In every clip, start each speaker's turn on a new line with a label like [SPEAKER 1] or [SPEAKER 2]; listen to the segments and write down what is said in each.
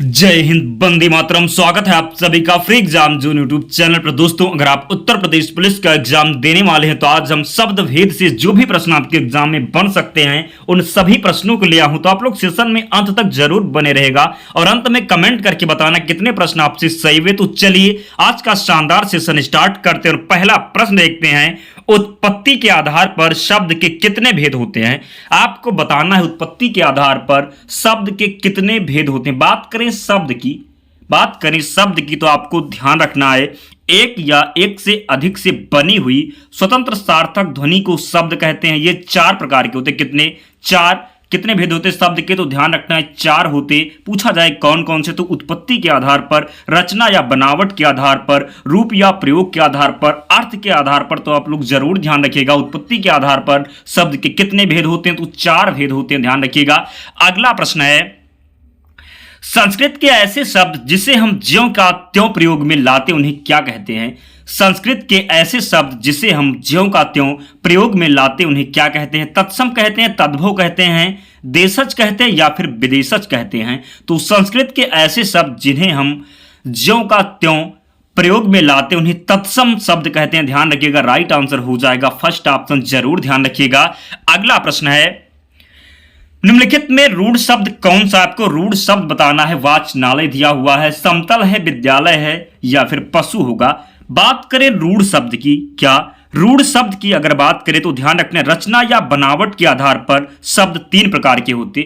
[SPEAKER 1] जय हिंद, वंदे मातरम। स्वागत है आप सभी का free exam zone YouTube channel पर। दोस्तों, अगर आप उत्तर प्रदेश पुलिस का एग्जाम देने वाले हैं तो आज हम शब्द भेद से जो भी प्रश्न आपके एग्जाम में बन सकते हैं उन सभी प्रश्नों को लिया हूं, तो आप लोग सेशन में अंत तक जरूर बने रहेगा और अंत में कमेंट करके बताना कितने प्रश्न आपसे सही हुए। तो चलिए आज का शानदार सेशन स्टार्ट करते हैं और पहला प्रश्न देखते हैं। उत्पत्ति के आधार पर शब्द के कितने भेद होते हैं? आपको बताना है उत्पत्ति के आधार पर शब्द के कितने भेद होते हैं। बात करें शब्द की तो आपको ध्यान रखना है एक या एक से अधिक से बनी हुई स्वतंत्र सार्थक ध्वनि को शब्द कहते हैं। ये चार प्रकार के होते हैं। कितने भेद होते शब्द के? तो ध्यान रखना है चार होते। पूछा जाए कौन कौन से, तो उत्पत्ति के आधार पर, रचना या बनावट के आधार पर, रूप या प्रयोग के आधार पर, अर्थ के आधार पर। तो आप लोग जरूर ध्यान रखिएगा उत्पत्ति के आधार पर शब्द के कितने भेद होते हैं, तो चार भेद होते हैं, ध्यान रखिएगा। अगला प्रश्न है, संस्कृत के ऐसे शब्द जिसे हम ज्यों का त्यों प्रयोग में लाते उन्हें क्या कहते हैं? संस्कृत के ऐसे शब्द जिसे हम ज्यों का त्यों प्रयोग में लाते उन्हें क्या कहते हैं? तत्सम कहते हैं, तद्भव कहते हैं, देशज कहते हैं या फिर विदेशज कहते हैं? तो संस्कृत के ऐसे शब्द जिन्हें हम ज्यों का त्यों प्रयोग में लाते उन्हें तत्सम शब्द कहते हैं। ध्यान रखिएगा, राइट आंसर हो जाएगा फर्स्ट ऑप्शन, जरूर ध्यान रखिएगा। अगला प्रश्न है, निम्नलिखित में रूढ़ शब्द कौन सा? आपको रूढ़ शब्द बताना है। वाचनालय दिया हुआ है, समतल है, विद्यालय है या फिर पशु होगा। बात करें रूढ़ शब्द की, क्या रूढ़ शब्द की अगर बात करें तो ध्यान रखना, रचना या बनावट के आधार पर शब्द तीन प्रकार के होते।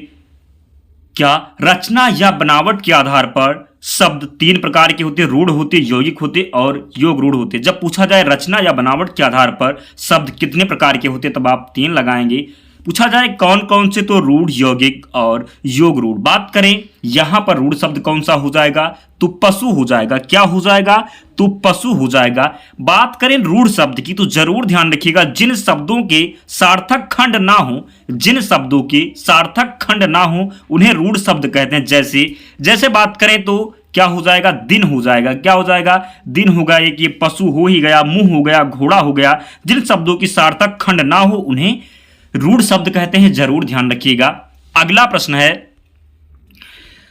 [SPEAKER 1] क्या रचना या बनावट के आधार पर शब्द तीन प्रकार के होते? रूढ़ होते, यौगिक होते और योग रूढ़ होते। जब पूछा जाए रचना या बनावट के आधार पर शब्द कितने प्रकार के होते, तब आप तीन लगाएंगे। पूछा जाए कौन कौन से, तो रूढ़, यौगिक और योग रूढ़। बात करें यहां पर रूढ़ शब्द कौन सा हो जाएगा, तो पशु हो जाएगा। क्या हो जाएगा, तो पशु हो जाएगा। बात करें रूढ़ शब्द की तो जरूर ध्यान रखिएगा, जिन शब्दों के सार्थक खंड ना हो उन्हें रूढ़ शब्द कहते हैं। जैसे बात करें तो क्या हो जाएगा, दिन हो जाएगा। क्या हो जाएगा, दिन होगा। एक ये पशु हो ही गया, मुंह हो गया, घोड़ा हो गया। जिन शब्दों की सार्थक खंड ना हो उन्हें रूढ़ शब्द कहते हैं, जरूर ध्यान रखिएगा। अगला प्रश्न है,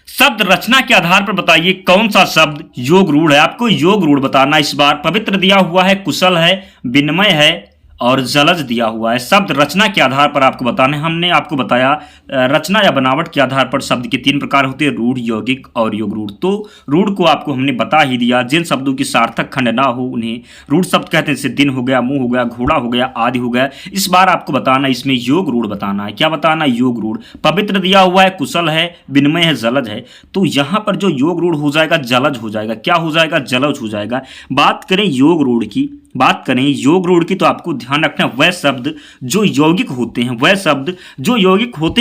[SPEAKER 1] शब्द रचना के आधार पर बताइए कौन सा शब्द योग रूढ़ है। आपको योग रूढ़ बताना। इस बार पवित्र दिया हुआ है, कुशल है, विनिमय है और जलज दिया हुआ है। शब्द रचना के आधार पर आपको बताना है। हमने आपको बताया रचना या बनावट के आधार पर शब्द के तीन प्रकार होते हैं, रूढ़, यौगिक और योग रूढ़। तो रूढ़ को आपको हमने बता ही दिया, जिन शब्दों की सार्थक खंड ना हो उन्हें रूढ़ शब्द कहते हैं। जैसे दिन हो गया, मुंह हो गया, घोड़ा हो गया, आदि हो गया। इस बार आपको बताना, इसमें योग रूढ़ बताना है। क्या बताना, योग रूढ़। पवित्र दिया हुआ है, कुशल है, विनिमय है, जलज है। तो यहां पर जो योग रूढ़ हो जाएगा जलज हो जाएगा। क्या हो जाएगा, जलज हो जाएगा। बात करें योग रूढ़ की तो आपको ध्यान रखना, वह शब्द जो यौगिक होते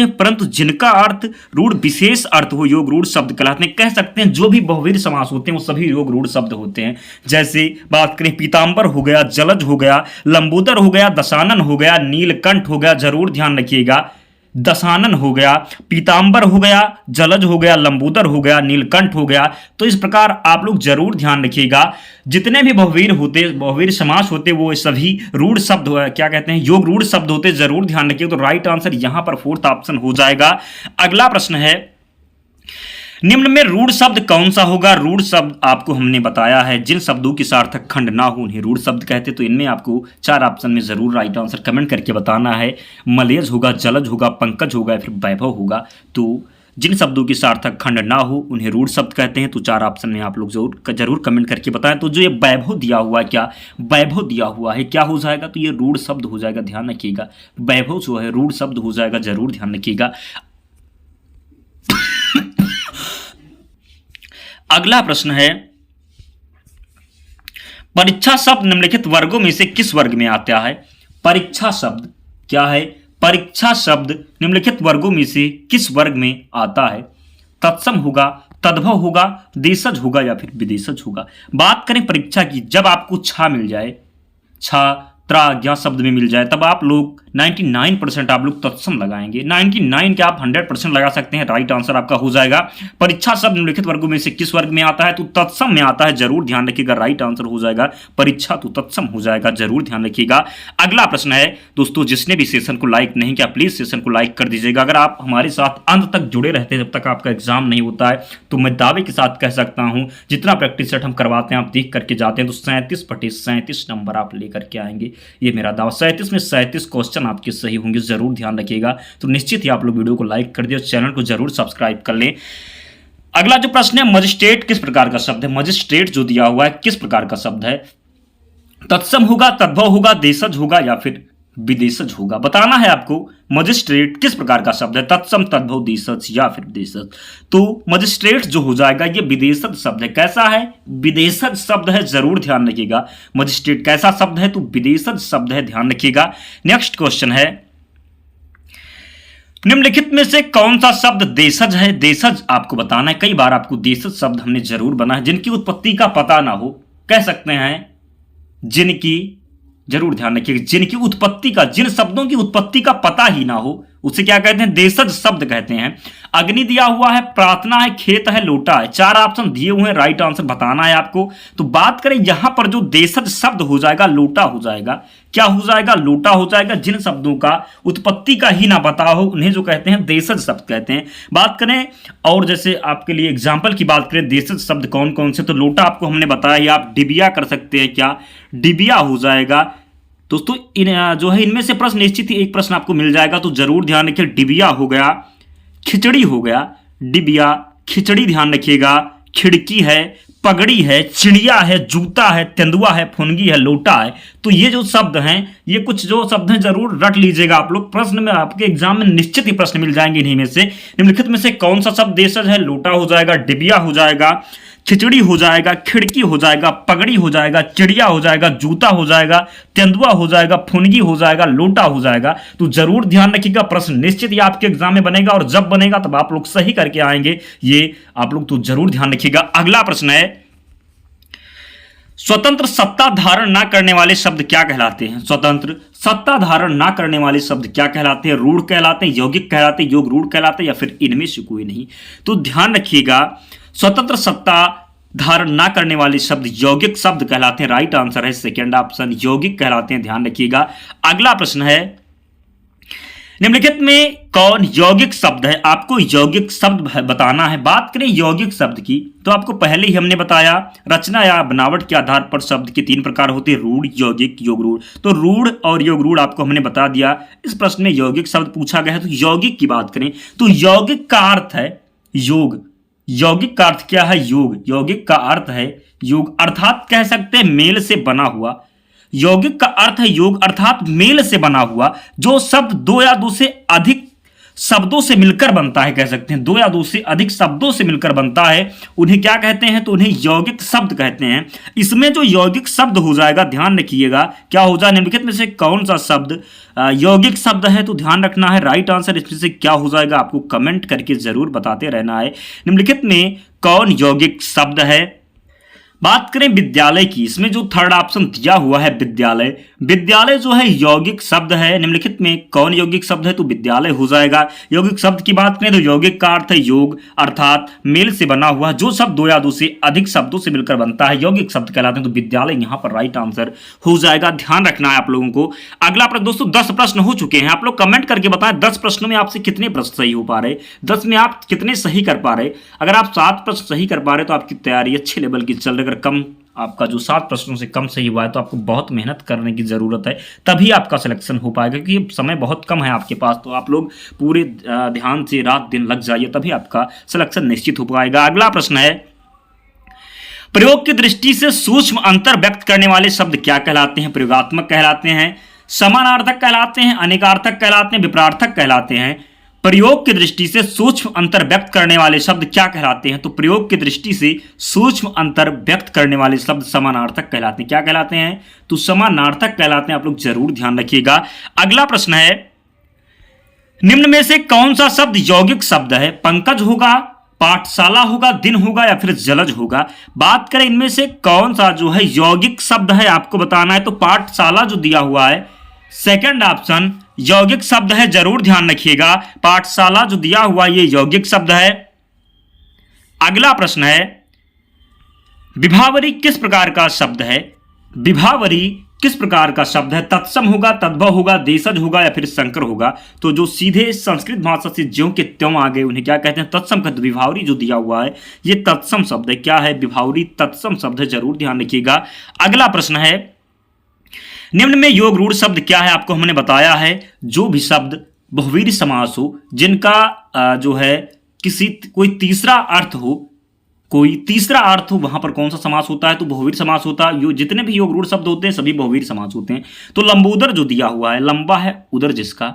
[SPEAKER 1] हैं परंतु जिनका अर्थ रूढ़ विशेष अर्थ हो, योग रूढ़ शब्द कहलाते हैं। कह सकते हैं जो भी बहुव्रीहि समास होते हैं वो सभी योग रूढ़ शब्द होते हैं। जैसे बात करें पीताम्बर हो गया, जलज हो गया, लंबोदर हो गया, दशानन हो गया, नीलकंठ हो गया। जरूर ध्यान रखिएगा, दशानन हो गया, पीताम्बर हो गया, जलज हो गया, लंबोदर हो गया, नीलकंठ हो गया। तो इस प्रकार आप लोग जरूर ध्यान रखिएगा, जितने भी बहुवीर समास होते वो सभी रूढ़ शब्द क्या कहते हैं, योग रूढ़ शब्द होते। जरूर ध्यान रखिएगा। तो राइट आंसर यहां पर फोर्थ ऑप्शन हो जाएगा। अगला प्रश्न है, निम्न में रूढ़ शब्द कौन सा होगा? रूढ़ शब्द आपको हमने बताया है, जिन शब्दों की सार्थक खंड ना हो उन्हें रूढ़ शब्द कहते। तो इनमें आपको चार ऑप्शन में जरूर राइट आंसर कमेंट करके बताना है। मलेज होगा, जलज होगा, पंकज होगा, फिर वैभव होगा। तो जिन शब्दों की सार्थक खंड ना हो उन्हें रूढ़ शब्द कहते हैं। तो चार ऑप्शन में आप लोग जरूर कमेंट करके बताएं। तो जो ये वैभव दिया हुआ है, क्या वैभव दिया हुआ है, क्या हो जाएगा, तो ये रूढ़ शब्द हो जाएगा। ध्यान रखिएगा, वैभव जो है रूढ़ शब्द हो जाएगा, जरूर ध्यान रखिएगा। अगला प्रश्न है, परीक्षा शब्द निम्नलिखित वर्गों में से किस वर्ग में आता है? परीक्षा शब्द क्या है? परीक्षा शब्द निम्नलिखित वर्गों में से किस वर्ग में आता है? तत्सम होगा, तद्भव होगा, देशज होगा या फिर विदेशज होगा। बात करें परीक्षा की, जब आपको छा मिल जाए, छा त्रा ज्ञा शब्द में मिल जाए, तब आप लोग 99% आप लोग तत्सम लगाएंगे। 99 के आप 100% लगा सकते हैं, राइट आंसर आपका हो जाएगा। परीक्षा शब्द निम्नलिखित वर्गों में से किस वर्ग में आता है? तो तत्सम में आता है, जरूर ध्यान रखिएगा, राइट आंसर हो जाएगा परीक्षा तो तत्सम हो जाएगा, जरूर ध्यान रखिएगा। अगला प्रश्न है दोस्तों, जिसने भी सेशन को लाइक नहीं किया प्लीज सेशन को लाइक कर दीजिएगा। अगर आप हमारे साथ अंत तक जुड़े रहते हैं जब तक आपका एग्जाम नहीं होता है, तो मैं दावे के साथ कह सकता हूं जितना प्रैक्टिस सेट हम करवाते हैं आप देख करके जाते हैं तो 37/37 नंबर आप लेकर के आएंगे, ये मेरा दावा। 37 में 37 क्वेश्चन आपके सही होंगे, जरूर ध्यान रखिएगा। तो निश्चित ही आप लोग वीडियो को लाइक कर दिए और चैनल को जरूर सब्सक्राइब कर लें। अगला जो प्रश्न है, मजिस्ट्रेट किस प्रकार का शब्द है? मजिस्ट्रेट जो दिया हुआ है किस प्रकार का शब्द है? तत्सम होगा, तद्भव होगा, देशज होगा या फिर विदेशज होगा? बताना है आपको मजिस्ट्रेट किस प्रकार का शब्द है, तत्सम, तद्भव, देशज या फिर विदेशज। तो मजिस्ट्रेट जो हो जाएगा ये विदेशज शब्द है। कैसा है? विदेशज शब्द है, जरूर ध्यान रखिएगा। मजिस्ट्रेट कैसा शब्द है? तो विदेशज शब्द है, ध्यान रखिएगा। नेक्स्ट क्वेश्चन है, निम्नलिखित में से कौन सा शब्द देशज है? देशज आपको बताना है। कई बार आपको देशज शब्द हमने जरूर बना है, जिनकी उत्पत्ति का पता ना हो, कह सकते हैं जिनकी, जरूर ध्यान रखिएगा, जिनकी उत्पत्ति का, जिन शब्दों की उत्पत्ति का पता ही ना हो उसे क्या कहते हैं? देशज शब्द कहते हैं। अग्नि दिया हुआ है, प्रार्थना है, खेत है, लोटा है, 4 ऑप्शन दिए हुए हैं, राइट आंसर बताना है आपको। तो बात करें यहां पर जो देशज शब्द हो जाएगा, लोटा हो जाएगा। क्या हो जाएगा? लोटा हो जाएगा। जिन शब्दों का उत्पत्ति का ही ना पता हो उन्हें जो कहते हैं देशज शब्द कहते हैं। बात करें और जैसे आपके लिए एग्जाम्पल की बात करें देशज शब्द कौन कौन से, तो लोटा आपको हमने बताया, आप डिबिया कर सकते हैं। क्या? डिबिया हो जाएगा दोस्तों। जो है इनमें से प्रश्न निश्चित ही एक प्रश्न आपको मिल जाएगा, तो जरूर ध्यान रखिए। डिबिया हो गया, खिचड़ी हो गया, डिबिया, खिचड़ी ध्यान रखिएगा, खिड़की है, पगड़ी है, चिड़िया है, जूता है, तेंदुआ है, फुनगी है, लोटा है। तो ये जो शब्द हैं, ये कुछ जो शब्द हैं जरूर रट लीजिएगा आप लोग, प्रश्न में आपके एग्जाम में निश्चित ही प्रश्न मिल जाएंगे इन्हीं में से। निम्नलिखित में से कौन सा शब्द देशज है? लोटा हो जाएगा, डिबिया हो जाएगा, खिचड़ी हो जाएगा, खिड़की हो जाएगा, पगड़ी हो जाएगा, चिड़िया हो जाएगा, जूता हो जाएगा, तेंदुआ हो जाएगा, फुनगी हो जाएगा, लोटा हो जाएगा। तो जरूर ध्यान रखिएगा, प्रश्न निश्चित ही आपके एग्जाम में बनेगा और जब बनेगा तब आप लोग सही करके आएंगे, ये आप लोग तो जरूर ध्यान रखिएगा। अगला प्रश्न है, स्वतंत्र सत्ता धारण ना करने वाले शब्द क्या कहलाते हैं? स्वतंत्र सत्ता धारण ना करने वाले शब्द क्या कहलाते हैं? रूढ़ कहलाते हैं, यौगिक कहलाते हैं, योग रूढ़ कहलाते हैं या फिर इनमें से कोई नहीं? तो ध्यान रखिएगा, स्वतंत्र सत्ता धारण ना करने वाले शब्द यौगिक शब्द कहलाते हैं, राइट आंसर है सेकंड ऑप्शन, यौगिक कहलाते हैं, ध्यान रखिएगा। अगला प्रश्न है, निम्नलिखित में कौन यौगिक शब्द है? आपको यौगिक शब्द बताना है। बात करें यौगिक शब्द की तो आपको पहले ही हमने बताया, रचना या बनावट के आधार पर शब्द के 3 प्रकार होते हैं, रूढ़, यौगिक, योग रूढ़। तो रूढ़ और योग रूढ़ आपको हमने बता दिया। इस प्रश्न में यौगिक शब्द पूछा गया है, तो यौगिक की बात करें तो यौगिक का अर्थ है योग। यौगिक का अर्थ क्या है? योग। यौगिक का अर्थ है योग, अर्थात कह सकते हैं मेल से बना हुआ। यौगिक का अर्थ है योग अर्थात मेल से बना हुआ। जो शब्द 2 या 2 से अधिक शब्दों से मिलकर बनता है, कह सकते हैं 2 या 2 से अधिक शब्दों से मिलकर बनता है, उन्हें क्या कहते हैं? तो उन्हें यौगिक शब्द कहते हैं। इसमें जो यौगिक शब्द हो जाएगा, ध्यान रखिएगा, क्या हो जाए? निम्नलिखित में से कौन सा शब्द यौगिक शब्द है? तो ध्यान रखना है, राइट आंसर इसमें से क्या हो जाएगा आपको कमेंट करके जरूर बताते रहना है। निम्नलिखित में कौन यौगिक शब्द है? बात करें विद्यालय की, इसमें जो थर्ड ऑप्शन दिया हुआ है विद्यालय, विद्यालय जो है यौगिक शब्द है। निम्नलिखित में कौन यौगिक शब्द है? तो विद्यालय हो जाएगा। यौगिक शब्द की बात करें तो यौगिक का अर्थ है योग अर्थात मेल से बना हुआ। जो शब्द 2 या 2 से अधिक शब्दों से मिलकर बनता है यौगिक शब्द कहलाते हैं। तो विद्यालय यहां पर राइट आंसर हो जाएगा, ध्यान रखना है आप लोगों को। अगला प्रश्न दोस्तों, 10 प्रश्न हो चुके हैं। आप लोग कमेंट करके बताएं 10 प्रश्नों में आपसे कितने प्रश्न सही हो पा रहे, 10 में आप कितने सही कर पा रहे। अगर आप 7 प्रश्न सही कर पा रहे तो आपकी तैयारी अच्छे लेवल की चल रही। अगर कम आपका जो 7 प्रश्नों से कम सही हुआ है तो आपको बहुत मेहनत करने की जरूरत है, तभी आपका सिलेक्शन हो पाएगा, क्योंकि समय बहुत कम है आपके पास। तो आप लोग पूरे ध्यान से रात दिन लग जाइए, तभी आपका सिलेक्शन निश्चित हो पाएगा। अगला प्रश्न है, प्रयोग की दृष्टि से सूक्ष्म अंतर व्यक्त करने वाले शब्द क्या कहलाते हैं? प्रयोगात्मक कहलाते हैं, समानार्थक कहलाते हैं, अनेकार्थक कहलाते हैं, विपरार्थक कहलाते हैं। प्रयोग की दृष्टि से सूक्ष्म अंतर व्यक्त करने वाले शब्द क्या कहलाते हैं? तो प्रयोग की दृष्टि से सूक्ष्म अंतर व्यक्त करने वाले शब्द समानार्थक कहलाते हैं। क्या कहलाते हैं? तो समानार्थक कहलाते हैं। आप लोग जरूर ध्यान रखिएगा। अगला प्रश्न है, निम्न में से कौन सा शब्द यौगिक शब्द है? पंकज होगा, पाठशाला होगा, दिन होगा या फिर जलज होगा? बात करें इनमें से कौन सा जो है यौगिक शब्द है, आपको बताना है। तो पाठशाला जो दिया हुआ है सेकंड ऑप्शन यौगिक शब्द है, जरूर ध्यान रखिएगा। पाठशाला जो दिया हुआ ये यौगिक शब्द है। अगला प्रश्न है, विभावरी किस प्रकार का शब्द है? विभावरी किस प्रकार का शब्द है? तत्सम होगा, तद्भव होगा, देशज होगा या फिर संकर होगा? तो जो सीधे संस्कृत भाषा से ज्यों के त्यों आ गए उन्हें क्या कहते हैं? तत्सम कहते हैं। विभावरी जो दिया हुआ है ये तत्सम शब्द है। क्या है? विभावरी तत्सम शब्द है, जरूर ध्यान रखिएगा। अगला प्रश्न है, निम्न में योग रूढ़ शब्द क्या है? आपको हमने बताया है जो भी शब्द बहुवीर समास हो, जिनका जो है किसी कोई तीसरा अर्थ हो, कोई तीसरा अर्थ हो, वहां पर कौन सा समास होता है? तो बहुवीर समास होता है। जितने भी योग रूढ़ शब्द होते हैं सभी बहुवीर समास होते हैं। तो लंबोदर जो दिया हुआ है, लंबा है उदर जिसका,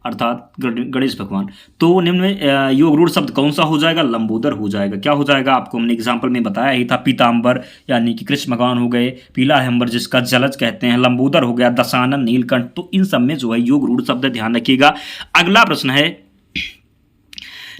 [SPEAKER 1] अर्थात गणेश भगवान, तो निम्न में योग रूढ़ शब्द कौन सा हो जाएगा? लंबोदर हो जाएगा। क्या हो जाएगा? आपको हमने एग्जाम्पल में बताया ही था। पीताम्बर यानी कि कृष्ण भगवान हो गए, पीला है अंबर जिसका जलज कहते हैं, लंबोदर हो गया, दशानन, नीलकंठ, तो इन सब में जो है योग रूढ़ शब्द ध्यान रखिएगा। अगला प्रश्न है,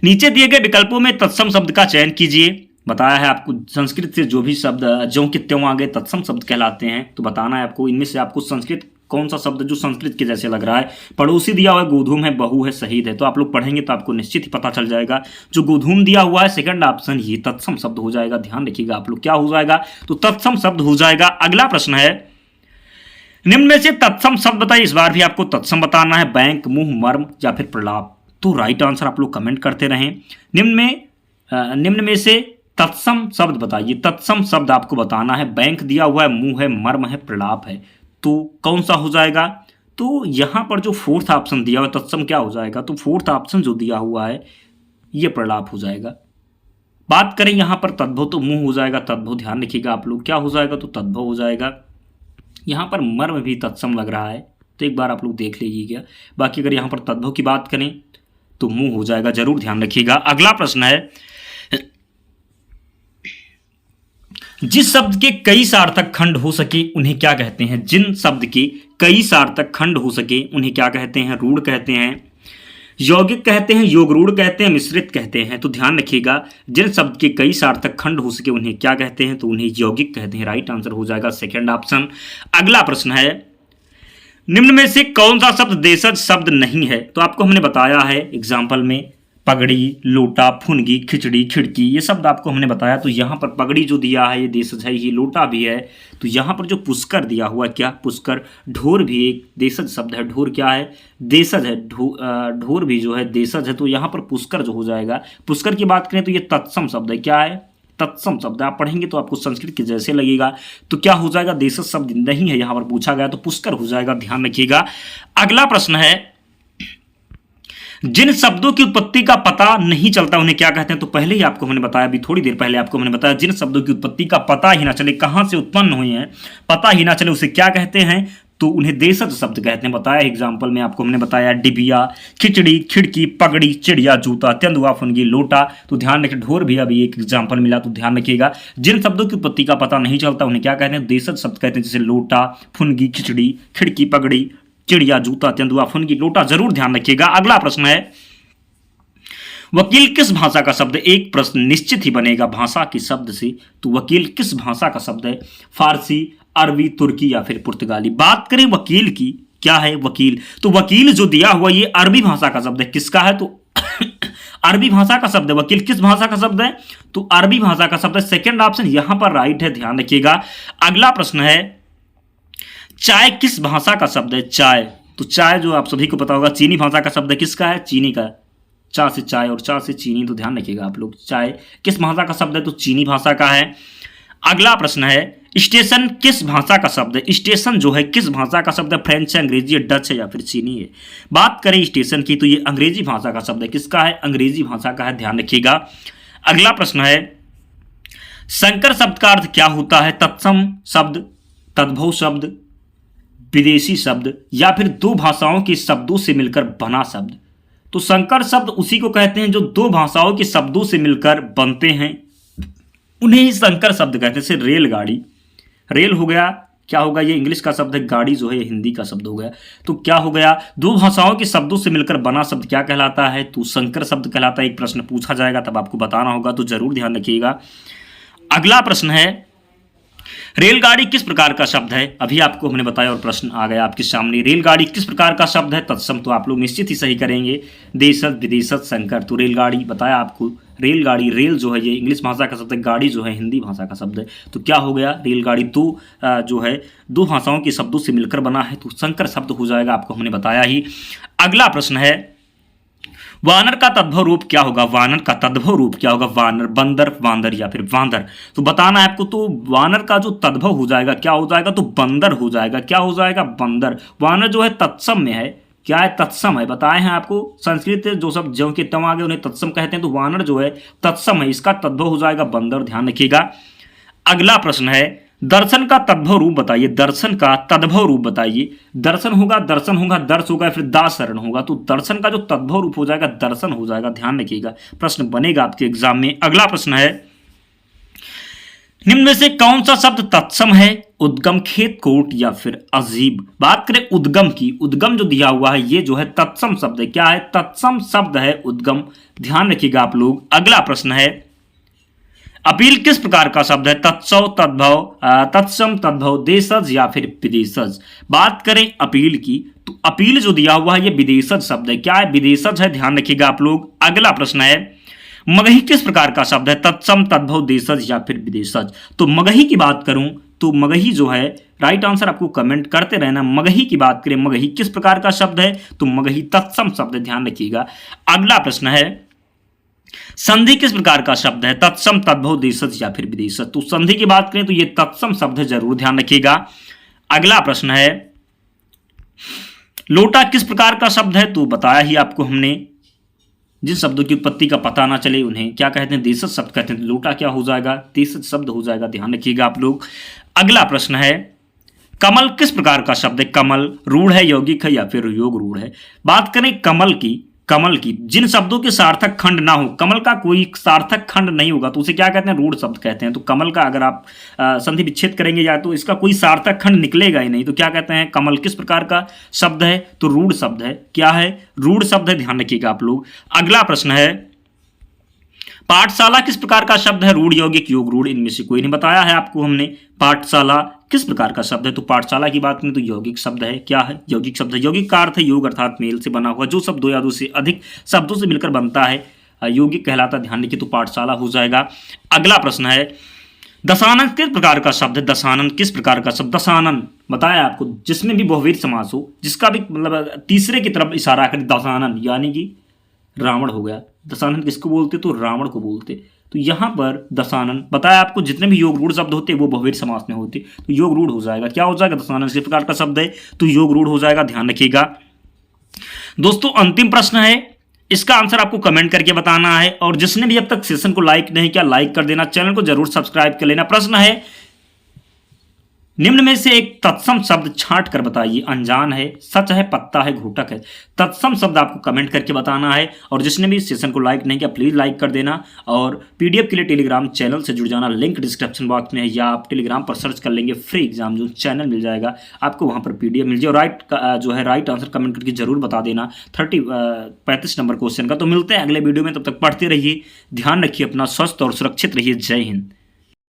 [SPEAKER 1] नीचे दिए गए विकल्पों में तत्सम शब्द का चयन कीजिए। बताया है आपको संस्कृत से जो भी शब्द ज्यों के त्यों आगे तत्सम शब्द कहलाते हैं, तो बताना है आपको इनमें से आपको संस्कृत कौन सा शब्द जो संस्कृत के जैसे लग रहा है। पड़ोसी दिया हुआ है, गोधूम है, बहू है, शहीद है, तो आप लोग पढ़ेंगे तो आपको निश्चित ही पता चल जाएगा। जो गोधूम दिया हुआ है सेकंड ऑप्शन ये तत्सम शब्द हो जाएगा। ध्यान रखिएगा आप लोग, क्या हो जाएगा? तो तत्सम शब्द हो जाएगा। अगला प्रश्न है, निम्न में से तत्सम शब्द बताइए। इस बार भी आपको तत्सम बताना है। बैंक, मुंह, मर्म या फिर प्रलाप। तो राइट आंसर आप लोग कमेंट करते रहें। निम्न में से तत्सम शब्द बताइए। तत्सम शब्द आपको बताना है। बैंक दिया हुआ है, मुंह है, मर्म है, प्रलाप है, तो कौन सा हो जाएगा? तो यहां पर जो फोर्थ ऑप्शन दिया हुआ है तत्सम क्या हो जाएगा? तो फोर्थ ऑप्शन जो दिया हुआ है ये प्रलाप हो जाएगा। बात करें यहां पर तद्भव, तो मुंह हो जाएगा तद्भव। ध्यान रखिएगा आप लोग, क्या हो जाएगा? तो तद्भव हो जाएगा। यहां पर मर्म भी तत्सम लग रहा है, तो एक बार आप लोग देख लीजिएगा। बाकी अगर यहां पर तद्भव की बात करें तो मुंह हो जाएगा, जरूर ध्यान रखिएगा। अगला प्रश्न है, जिस शब्द के कई सार्थक खंड हो सके उन्हें क्या कहते हैं? जिन शब्द के कई सार्थक खंड हो सके उन्हें क्या कहते हैं? रूढ़ कहते हैं, यौगिक कहते हैं, योग रूढ़ कहते हैं, मिश्रित कहते हैं। तो ध्यान रखिएगा, जिन शब्द के कई सार्थक खंड हो सके उन्हें क्या कहते हैं? तो उन्हें यौगिक कहते हैं। राइट आंसर हो जाएगा सेकंड ऑप्शन। अगला प्रश्न है, निम्न में से कौन सा शब्द देशज शब्द नहीं है? तो आपको हमने बताया है एग्जाम्पल में, पगड़ी, लोटा, फुनगी, खिचड़ी, खिड़की, ये शब्द आपको हमने बताया। तो यहाँ पर पगड़ी जो दिया है ये देशज है, ये लोटा भी है। तो यहाँ पर जो पुष्कर दिया हुआ, क्या पुष्कर? ढोर भी एक देशज शब्द है। ढोर क्या है? देशज है। ढोर भी जो है देशज है। तो यहाँ पर पुष्कर जो हो जाएगा। पुष्कर की बात करें तो ये तत्सम शब्द है। क्या है? तत्सम शब्द। आप पढ़ेंगे तो आपको संस्कृत के जैसे लगेगा। तो क्या हो जाएगा? देशज शब्द नहीं है यहाँ पर पूछा गया, तो पुष्कर हो जाएगा। ध्यान रखिएगा। अगला प्रश्न है, जिन शब्दों की उत्पत्ति का पता नहीं चलता उन्हें क्या कहते हैं? तो पहले ही आपको हमने बताया, अभी थोड़ी देर पहले आपको हमने बताया, जिन शब्दों की उत्पत्ति का पता ही ना चले, कहां से उत्पन्न हुए हैं पता ही ना चले, उसे क्या कहते हैं? तो उन्हें देशज शब्द कहते हैं। बताया एग्जाम्पल में आपको हमने बताया, डिबिया, खिचड़ी, खिड़की, पगड़ी, चिड़िया, जूता, तेंदुआ, फुनगी, लोटा। तो ध्यान रखिए, ढोर भी अभी एक एग्जाम्पल मिला, तो ध्यान रखिएगा। जिन शब्दों की उत्पत्ति का पता नहीं चलता उन्हें क्या कहते हैं? देशज शब्द कहते हैं। जैसे लोटा, फुनगी, खिचड़ी, खिड़की, पगड़ी, चिड़िया, जूता, तेंदुआ, फुनगी, लोटा, जरूर ध्यान रखिएगा। अगला प्रश्न है, वकील किस भाषा का शब्द? एक प्रश्न निश्चित ही बनेगा भाषा के शब्द से। तो वकील किस भाषा का शब्द है? फारसी, अरबी, तुर्की या फिर पुर्तगाली। बात करें वकील की, क्या है वकील? तो वकील जो दिया हुआ ये अरबी भाषा का शब्द है। किसका है? तो अरबी भाषा का शब्द है। वकील किस भाषा का शब्द है? तो अरबी भाषा का शब्द है। सेकेंड ऑप्शन यहां पर राइट है, ध्यान रखिएगा। अगला प्रश्न है, चाय किस भाषा का शब्द है? चाय, तो चाय जो आप सभी को पता होगा चीनी भाषा का शब्द है। किसका है? चीनी का। चा से चाय और चा से चीनी, तो ध्यान रखिएगा आप लोग। चाय किस भाषा का शब्द है? तो चीनी भाषा का है। अगला प्रश्न है, स्टेशन किस भाषा का शब्द है? स्टेशन जो है किस भाषा का शब्द है? फ्रेंच है, अंग्रेजी है, डच है या फिर चीनी है? बात करें स्टेशन की तो ये अंग्रेजी भाषा का शब्द है। किसका है? अंग्रेजी भाषा का है, ध्यान रखिएगा। अगला प्रश्न है, संकर शब्द का अर्थ क्या होता है? तत्सम शब्द, तद्भव शब्द, विदेशी शब्द या फिर दो भाषाओं के शब्दों से मिलकर बना शब्द। तो संकर शब्द उसी को कहते हैं जो दो भाषाओं के शब्दों से मिलकर बनते हैं, उन्हें ही संकर शब्द कहते हैं। जैसे रेलगाड़ी, रेल हो गया, क्या होगा? ये इंग्लिश का शब्द है। गाड़ी जो है ये हिंदी का शब्द हो गया। तो क्या हो गया? दो भाषाओं के शब्दों से मिलकर बना शब्द क्या कहलाता है? तो संकर शब्द कहलाता है। एक प्रश्न पूछा जाएगा तब आपको बताना होगा, तो जरूर ध्यान रखिएगा। अगला प्रश्न है, रेलगाड़ी किस प्रकार का शब्द है? अभी आपको हमने बताया और प्रश्न आ गया आपके सामने। रेलगाड़ी किस प्रकार का शब्द है? तत्सम। तो आप लोग निश्चित ही सही करेंगे। देशज, विदेशज, संकर। तो रेलगाड़ी बताया आपको। रेलगाड़ी, रेल जो है ये इंग्लिश भाषा का शब्द है, गाड़ी जो है हिंदी भाषा का शब्द है। तो क्या हो गया? रेलगाड़ी जो है दो भाषाओं के शब्दों से मिलकर बना है, तो संकर शब्द हो जाएगा, आपको हमने बताया ही। अगला प्रश्न है, वानर का तद्भव रूप क्या होगा? वानर का तद्भव रूप क्या होगा? वानर, बंदर, वांदर या फिर वांदर। तो बताना है आपको। तो वानर का जो तद्भव हो जाएगा क्या हो जाएगा? तो बंदर हो जाएगा। क्या हो जाएगा? बंदर। वानर जो है तत्सम में है। क्या है? तत्सम है। बताए हैं आपको। संस्कृत जो सब जो के तम आ गए उन्हें तत्सम कहते हैं। तो वानर जो है तत्सम है, इसका तद्भव हो जाएगा बंदर। ध्यान रखिएगा। अगला प्रश्न है, दर्शन का तद्भव रूप बताइए। दर्शन का तद्भव रूप बताइए। दर्शन होगा, दर्शन होगा, दर्श होगा, फिर दासरण होगा। तो दर्शन का जो तद्भव रूप हो जाएगा दर्शन हो जाएगा। ध्यान रखिएगा, प्रश्न बनेगा आपके एग्जाम में। अगला प्रश्न है, निम्न में से कौन सा शब्द तत्सम है? उद्गम, खेत, कोट या फिर अजीब। बात करें उद्गम की, उद्गम जो दिया हुआ है ये जो है तत्सम शब्द है। क्या है? तत्सम शब्द है उद्गम। ध्यान रखिएगा आप लोग। अगला प्रश्न है, अपील किस प्रकार का शब्द है? तत्सव, तद्भव, तत्सम, तद्भव, देशज या फिर विदेशज। बात करें अपील की, तो अपील जो दिया हुआ है ये विदेशज शब्द है। क्या है? विदेशज है। ध्यान रखिएगा आप लोग। अगला प्रश्न है, मगही किस प्रकार का शब्द है? तत्सम, तद्भव, देशज या फिर विदेशज। तो मगही की बात करूं तो मगही जो है, राइट आंसर आपको कमेंट करते रहना। मगही की बात करें, मगही किस प्रकार का शब्द है? तो मगही तत्सम शब्द है। ध्यान रखिएगा। अगला प्रश्न है, संधि किस प्रकार का शब्द है? तत्सम, तद्भव, देशज या फिर विदेशज। तो संधि की बात करें तो ये तत्सम शब्द है, जरूर ध्यान रखिएगा। अगला प्रश्न है, लोटा किस प्रकार का शब्द है? तो बताया ही आपको हमने। जिन शब्दों की उत्पत्ति का पता ना चले उन्हें क्या कहते हैं? देशज शब्द कहते हैं। लोटा क्या हो जाएगा? देशज शब्द हो जाएगा। ध्यान रखिएगा आप लोग। अगला प्रश्न है, कमल किस प्रकार का शब्द है? कमल रूढ़ है, यौगिक है या फिर योग रूढ़ है। बात करें कमल की जिन शब्दों के सार्थक खंड ना हो, कमल का कोई सार्थक खंड नहीं होगा तो उसे क्या कहते हैं? रूढ़ शब्द कहते हैं। तो कमल का अगर आप संधि विच्छेद करेंगे या तो इसका कोई सार्थक खंड निकलेगा ही नहीं, तो क्या कहते हैं? कमल किस प्रकार का शब्द है? तो रूढ़ शब्द है। क्या है? रूढ़ शब्द है। ध्यान रखिएगा आप लोग। अगला प्रश्न है, पाठशाला किस प्रकार का शब्द है? रूढ़, यौगिक, योग रूढ़, इनमें से कोई नहीं। बताया है आपको हमने। पाठशाला किस प्रकार का शब्द है? तो पाठशाला की बात करें तो यौगिक शब्द है। क्या है? यौगिक शब्द है। यौगिक का अर्थ है योग अर्थात मेल से बना हुआ। जो शब्द दो या दो से अधिक शब्दों से मिलकर बनता है यौगिक कहलाता। ध्यान रखिए। तो पाठशाला हो जाएगा। अगला प्रश्न है, दशानन किस प्रकार का शब्द है? दशानन किस प्रकार का शब्द? दशानन बताया आपको, जिसमें भी बहुवीर समास हो, जिसका भी मतलब तीसरे की तरफ इशारा करे। दशानन यानी कि रावण हो गया। दशानन किसको बोलते? तो रावण को बोलते। तो यहां पर दशानन बताया आपको, जितने भी योग रूढ़ शब्द होते हैं वो बहुवीर समास में होते, तो योग रूढ़ हो जाएगा। क्या हो जाएगा? दशानन किस प्रकार का शब्द है? तो योग रूढ़ हो जाएगा। ध्यान रखिएगा दोस्तों। अंतिम प्रश्न है, इसका आंसर आपको कमेंट करके बताना है। और जिसने भी अब तक सेशन को लाइक नहीं किया, लाइक कर देना, चैनल को जरूर सब्सक्राइब कर लेना। प्रश्न है, निम्न में से एक तत्सम शब्द छांट कर बताइए। अनजान है, सच है, पत्ता है, घोटक है। तत्सम शब्द आपको कमेंट करके बताना है। और जिसने भी सेशन को लाइक नहीं किया प्लीज लाइक कर देना। और पीडीएफ के लिए टेलीग्राम चैनल से जुड़ जाना। लिंक डिस्क्रिप्शन बॉक्स में है, या आप टेलीग्राम पर सर्च कर लेंगे फ्री एग्जाम जो चैनल मिल जाएगा आपको, वहां पर पीडीएफ मिल जाए। राइट आंसर कमेंट करके जरूर बता देना 35 नंबर क्वेश्चन का। तो मिलते हैं अगले वीडियो में, तब तक पढ़ते रहिए, ध्यान रखिए अपना, स्वस्थ और सुरक्षित रहिए। जय हिंद।